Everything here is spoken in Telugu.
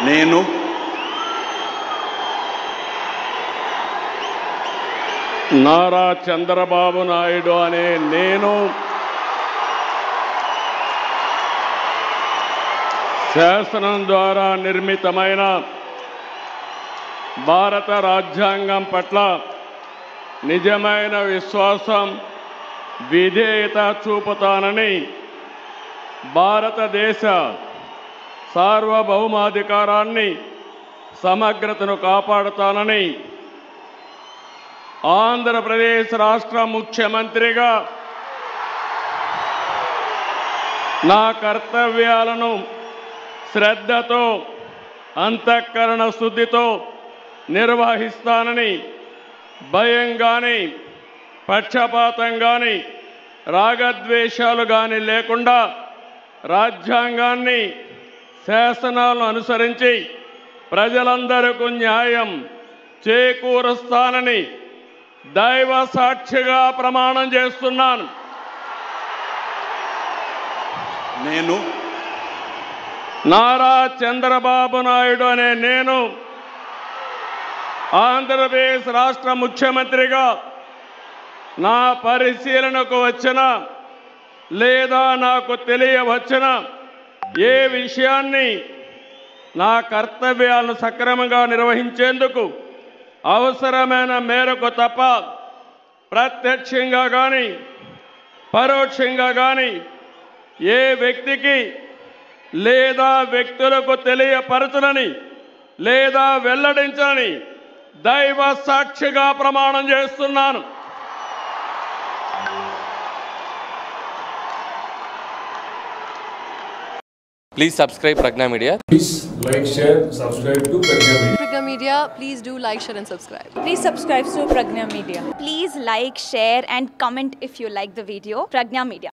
నేను నారా చంద్రబాబు నాయుడు అనే నేను శాసనం ద్వారా నిర్మితమైన భారత రాజ్యాంగం పట్ల నిజమైన విశ్వాసం విధేయత చూపుతానని భారతదేశ సార్వభౌమాధికారాన్ని సమగ్రతను కాపాడుతానని ఆంధ్రప్రదేశ్ రాష్ట్ర ముఖ్యమంత్రిగా నా కర్తవ్యాలను శ్రద్ధతో అంతఃకరణ శుద్ధితో నిర్వహిస్తానని భయం కానీ పక్షపాతం కానీ రాగద్వేషాలు కానీ లేకుండా రాజ్యాంగాన్ని శాసనాలను అనుసరించి ప్రజలందరికీ న్యాయం చేకూరుస్తానని దైవ సాక్షిగా ప్రమాణం చేస్తున్నాను. నేను నారా చంద్రబాబు నాయుడు అనే నేను ఆంధ్రప్రదేశ్ రాష్ట్ర ముఖ్యమంత్రిగా నా పరిశీలనకు వచ్చిన లేదా నాకు తెలియవచ్చిన ఏ విషయాన్ని నా కర్తవ్యాలను సక్రమంగా నిర్వహించేందుకు అవసరమైన మేరకు తప్ప ప్రత్యక్షంగా కానీ పరోక్షంగా కానీ ఏ వ్యక్తికి లేదా వ్యక్తులకు తెలియపరచనని లేదా వెల్లడించని దైవ సాక్షిగా ప్రమాణం చేస్తున్నాను. Please subscribe Pragna Media. Please like, share, subscribe to Pragna Media. Pragna Media, please do like, share and subscribe. Please subscribe to Pragna Media. Please like, share and comment if you like the video. Pragna Media.